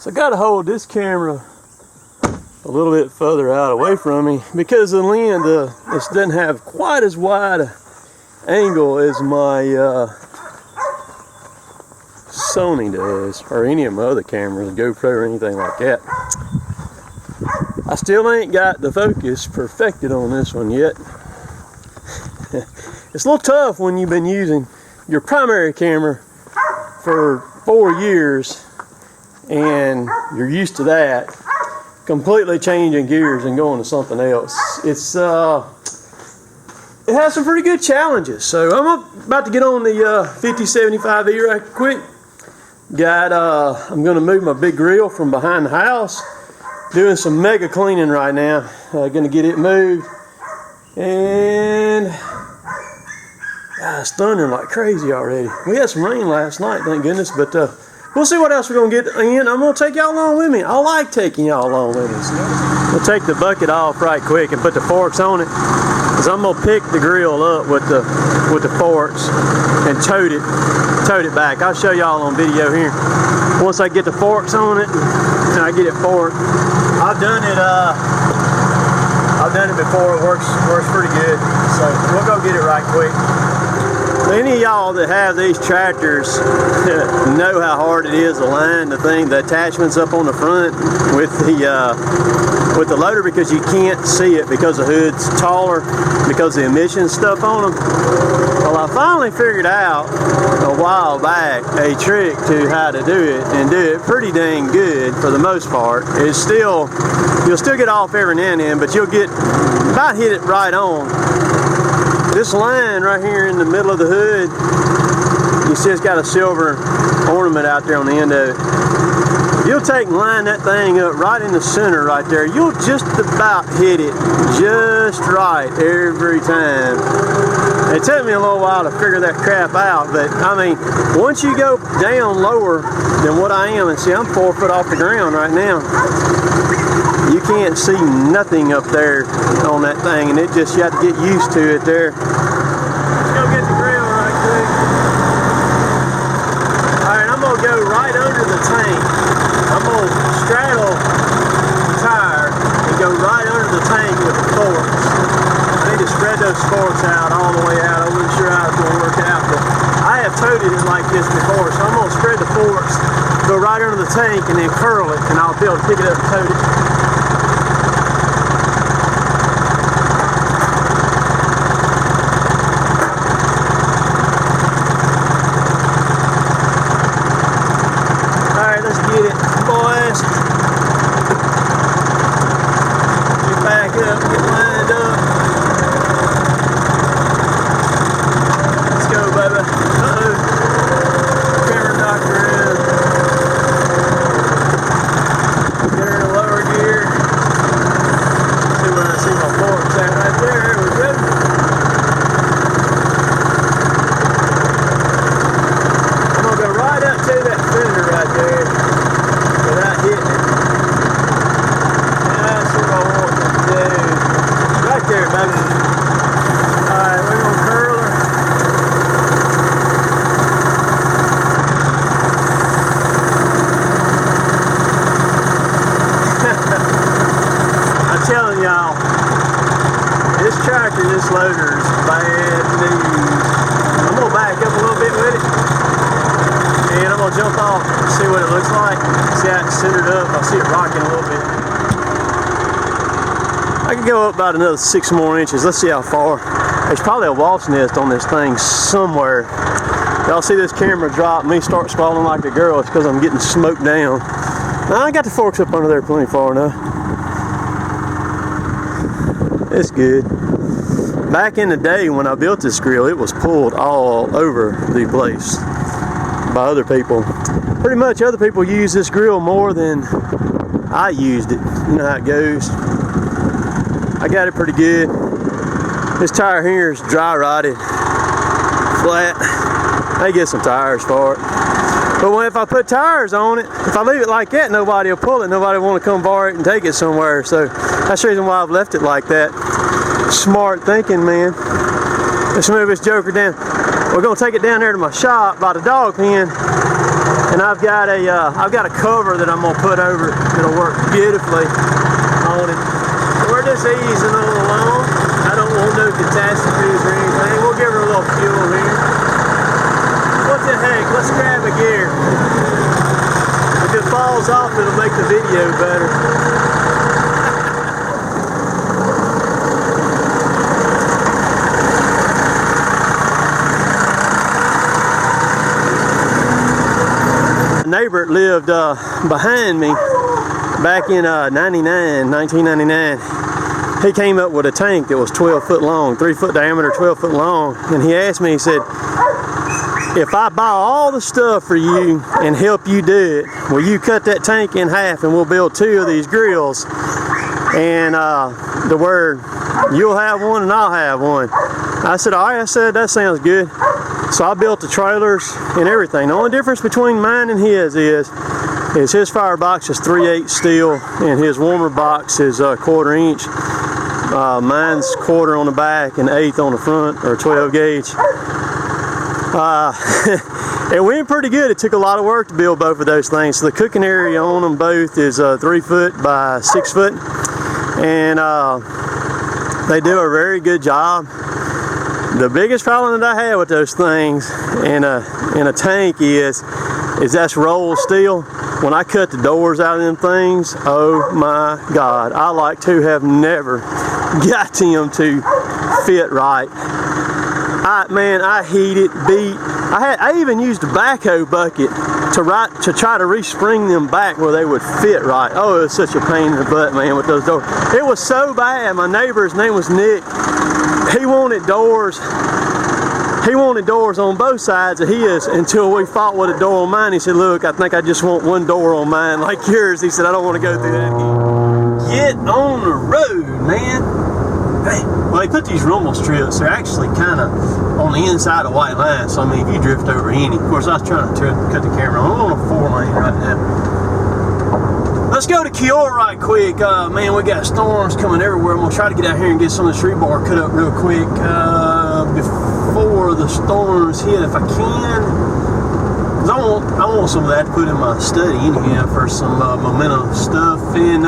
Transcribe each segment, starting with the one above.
So I got to hold this camera a little bit further out away from me because the lens this doesn't have quite as wide an angle as my Sony does, or any of my other cameras, GoPro or anything like that. I still ain't got the focus perfected on this one yet. It's a little tough when you've been using your primary camera for 4 years and you're used to that, completely changing gears and going to something else. It has some pretty good challenges. So I'm about to get on the 5075E right quick. I'm going to move my big grill from behind the house. Doing some mega cleaning right now. Going to get it moved. And it's thundering like crazy already. We had some rain last night, thank goodness. But we'll see what else we're going to get in. I'm going to take y'all along with me. I like taking y'all along with me. So we'll take the bucket off right quick and put the forks on it. Because I'm going to pick the grill up with the forks and tote it back. I'll show y'all on video here. Once I get the forks on it and I get it forked. I've done it before. It works pretty good. So we'll go get it right quick. Any of y'all that have these tractors know how hard it is to line the attachments up on the front with the loader, because you can't see it because the hood's taller, because of the emissions stuff on them. Well, I finally figured out a while back a trick to how to do it, and do it pretty dang good for the most part. You'll still get off every now and then, but you'll about hit it right on. This line right here in the middle of the hood, you see it's got a silver ornament out there on the end of it. You'll take and line that thing up right in the center right there. You'll just about hit it just right every time. It took me a little while to figure that crap out, but I mean, once you go down lower than what I am, and see I'm 4 foot off the ground right now, you can't see nothing up there on that thing, and you have to get used to it there. Let's go get the grill right quick. Alright, I'm going to go right under the tank. I'm going to straddle the tire and go right under the tank with the forks. I need to spread those forks out all the way out. I wasn't sure how it's going to work out, but I have toted it like this before, so I'm going to spread the forks, go right under the tank, and then curl it, and I'll be able to pick it up and tote it. Get it, boys. Get back up, get lined up. Let's go, baby. Uh-oh. Camera knocked around. Get her in a lower gear. See where I see my forks at right there. There we go. I'm going to go right up to that fender right there. Without hitting it. That's what I want to do. Right there, baby. Alright, we're going to curl her. I'm telling y'all, this tractor, this loader is bad news. I'm going to back up a little bit with it. And I'm going to jump off and see what it looks like. See how it's centered up. I'll see it rocking a little bit. I can go up about another 6 more inches. Let's see how far. There's probably a wasp nest on this thing somewhere. Y'all see this camera drop, me start swallowing like a girl. It's because I'm getting smoked down. Now, I got the forks up under there plenty far enough. It's good. Back in the day when I built this grill, it was pulled all over the place by other people. Pretty much other people use this grill more than I used it. You know how it goes. I got it pretty good. This tire here is dry rotted, flat. I get some tires for it. But if I put tires on it, if I leave it like that, nobody will pull it. Nobody will want to come borrow it and take it somewhere. So that's the reason why I've left it like that. Smart thinking, man. Let's move this joker down. We're going to take it down there to my shop by the dog pen. And I've got a cover that I'm gonna put over it that'll work beautifully on it. We're just easing on along. I don't want no catastrophes or anything. We'll give her a little fuel here. What the heck? Let's grab a gear. If it falls off, it'll make the video better. Neighbor that lived behind me back in 1999, he came up with a tank that was 12 foot long, 3 foot diameter, 12 foot long, and he asked me, he said, if I buy all the stuff for you and help you do it, will you cut that tank in half and we'll build 2 of these grills, and the word, you'll have one and I'll have one. I said, all right, I said, that sounds good. So I built the trailers and everything. The only difference between mine and his is his firebox is 3/8 steel and his warmer box is 1/4 inch. Mine's 1/4 on the back and 1/8 on the front, or 12 gauge. It went pretty good. It took a lot of work to build both of those things. So the cooking area on them both is 3 foot by 6 foot, and they do a very good job. The biggest problem that I had with those things in a tank is that's rolled steel. When I cut the doors out of them things, oh my God, I like to have never got them to fit right. I heated, beat. I even used a backhoe bucket to try to respring them back where they would fit right. Oh, it was such a pain in the butt, man, with those doors. It was so bad. My neighbor, his name was Nick. He wanted doors. He wanted doors on both sides of his until we fought with a door on mine. He said, look, I think I just want one door on mine like yours. He said, I don't want to go through that again. Get on the road, man. Hey, well, they put these rumble strips. They're actually kind of on the inside of white lines. So, I mean, if you drift over any, of course, I was trying to cut the camera on. I'm on a 4-lane right now. Let's go to Kiora right quick. Man, we got storms coming everywhere. I'm going to try to get out here and get some of this rebar cut up real quick before the storms hit if I can. Cause I want some of that to put in my study anyhow for some momentum stuff. And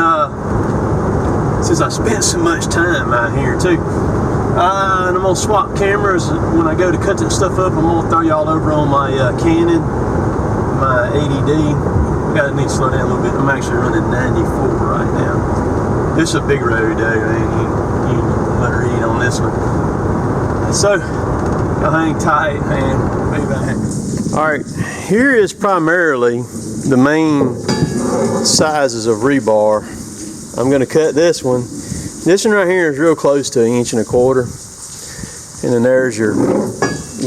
since I spent so much time out here too. And I'm going to swap cameras when I go to cut that stuff up. I'm going to throw y'all over on my Canon, my 80D. I need to slow down a little bit. I'm actually running 94 right now. This is a big road though, man. You better eat on this one. So, y'all hang tight, man. Be back. Alright, here is primarily the main sizes of rebar. I'm going to cut this one. This one right here is real close to 1 1/4. And then there's your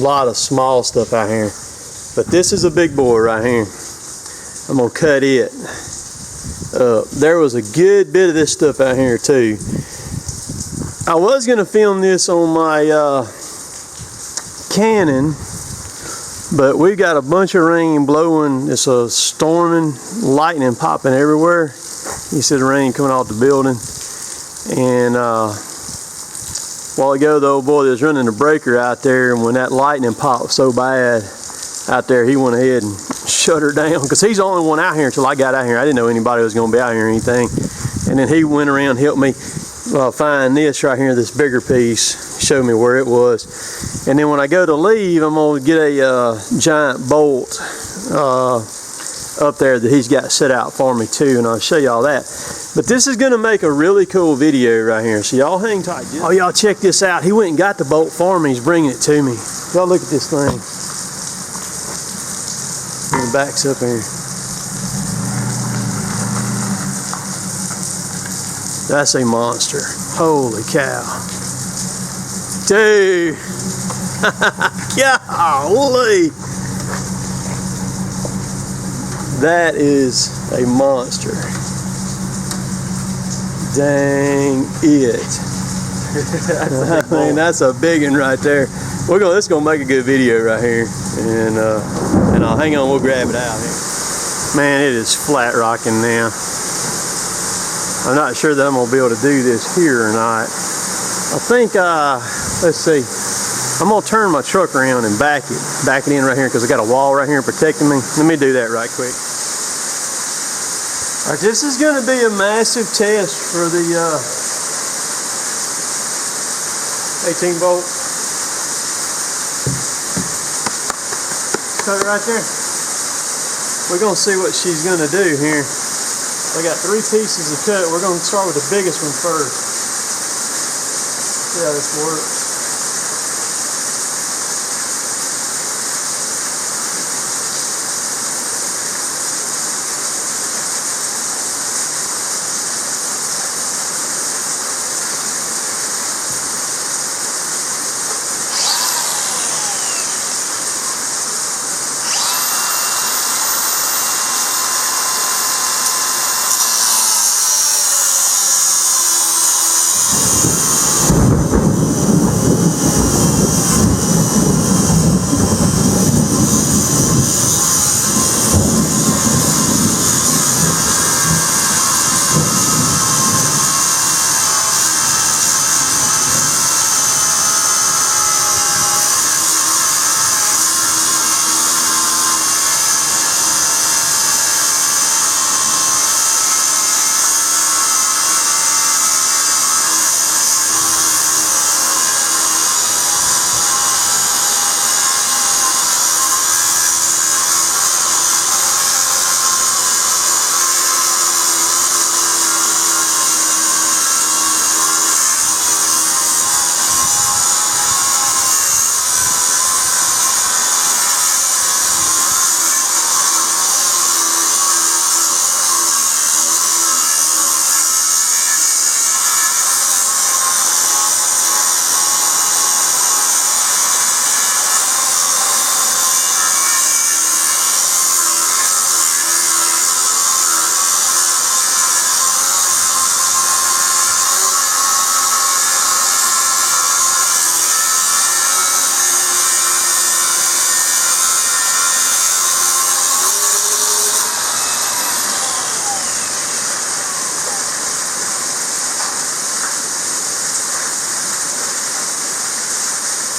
lot of small stuff out here. But this is a big boy right here. I'm going to cut it. There was a good bit of this stuff out here too. I was going to film this on my Canon, but we got a bunch of rain blowing. It's a storming, lightning popping everywhere. You see the rain coming off the building. And a while ago, the old boy that was running the breaker out there, and when that lightning popped so bad out there, he went ahead and shut her down, because he's the only one out here until I got out here. I didn't know anybody was going to be out here or anything. And then he went around and helped me find this right here, this bigger piece, show me where it was. And then when I go to leave, I'm going to get a giant bolt up there that he's got set out for me too, and I'll show y'all that. But this is going to make a really cool video right here, so y'all hang tight. Oh, y'all check this out. He went and got the bolt for me. He's bringing it to me. Y'all look at this thing. And it backs up here. That's a monster. Holy cow. Dude. Golly. That is a monster. Dang it. I mean, that's a big one right there. This is gonna make a good video right here. And I'll hang on, we'll grab it out here. Man, it is flat rocking now. I'm not sure that I'm gonna be able to do this here or not. I think, let's see. I'm gonna turn my truck around and back it in right here because I got a wall right here protecting me. Let me do that right quick. All right, this is gonna be a massive test for the 18 volt. Cut it right there. We're gonna see what she's gonna do here. I got 3 pieces to cut. We're gonna start with the biggest one first. See how this works.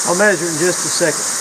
I'll measure in just a second.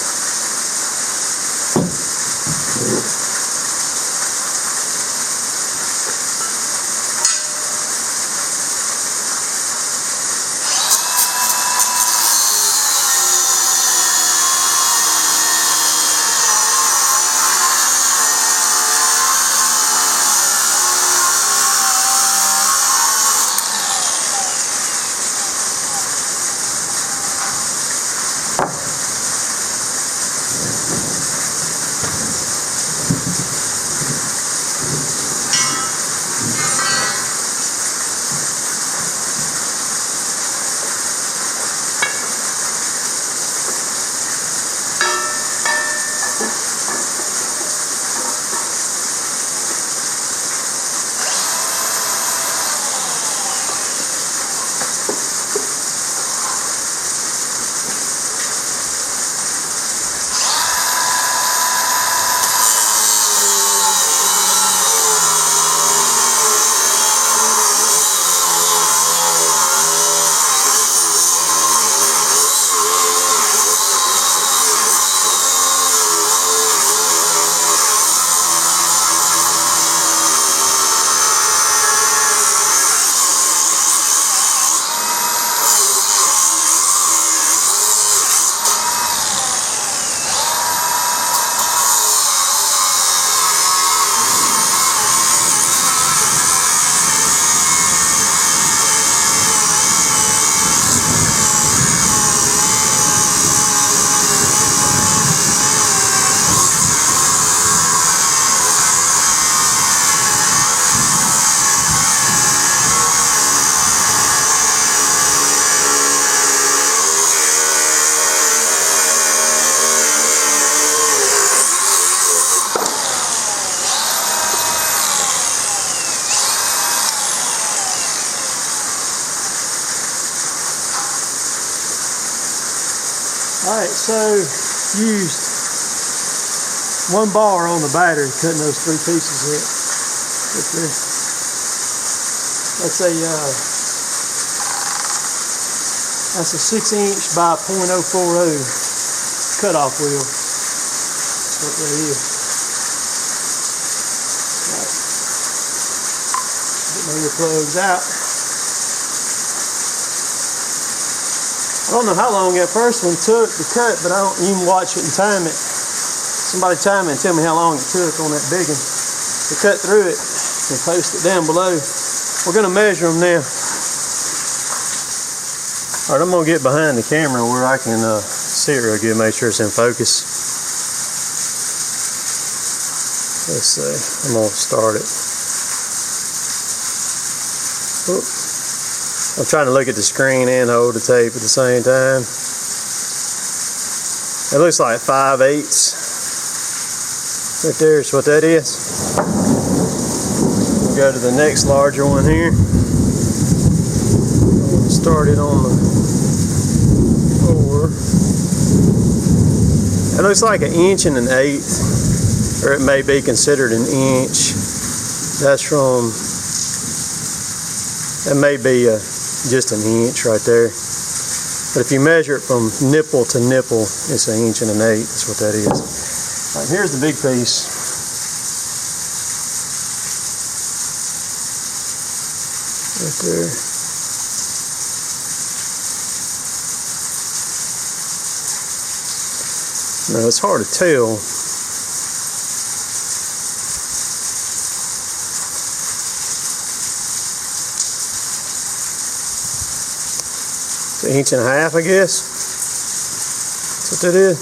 Alright, so used 1 bar on the battery, cutting those 3 pieces in. That's a 6" by .040. cutoff wheel. That's what that is. Right. Get my earplugs out. I don't know how long that first one took to cut, but I don't even watch it and time it. Somebody time it and tell me how long it took on that big one to cut through it and post it down below. We're going to measure them now. All right, I'm going to get behind the camera where I can see it real good, make sure it's in focus. Let's see, I'm going to start it. Oop. I'm trying to look at the screen and hold the tape at the same time. It looks like 5/8 right there is what that is. We'll go to the next larger one here. Start it on the 4. It looks like 1 1/8 inches, or it may be considered 1 inch. That's from, that may be just 1 inch right there. But if you measure it from nipple to nipple, it's 1 1/8 inches. That's what that is. All right, here's the big piece. Right there. Now it's hard to tell. It's 1.5 inches, I guess. That's what that is.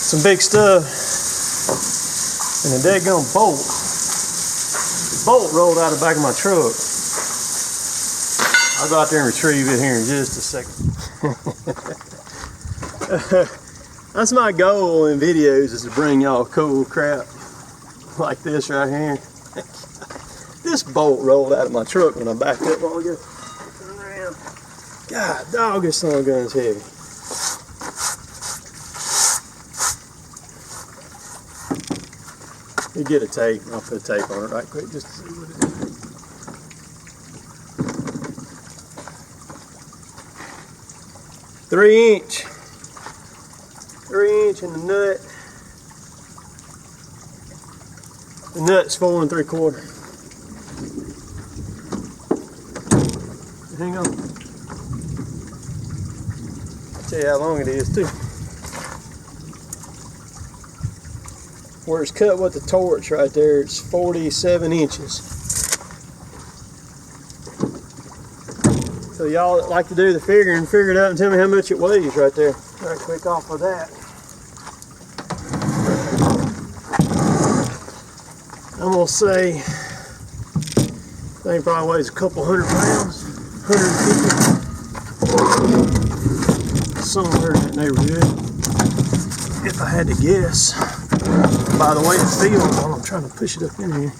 Some big stuff. And a daggone bolt. The bolt rolled out of the back of my truck. I'll go out there and retrieve it here in just a second. That's my goal in videos, is to bring y'all cool crap like this right here. This bolt rolled out of my truck when I backed up a while ago. God, dog, this son of a gun's heavy. You get a tape, I'll put a tape on it right quick just to see what it is. Three inch in the nut. The nut's 4 3/4. Hang on. I'll tell you how long it is too. Where it's cut with the torch right there, it's 47 inches. So y'all that like to do the figuring, figure it out and tell me how much it weighs right there. Right quick off of that. I'm gonna say, I think probably weighs a couple 100 pounds, 150. Somewhere in that neighborhood, if I had to guess. By the way it feels while I'm trying to push it up in here.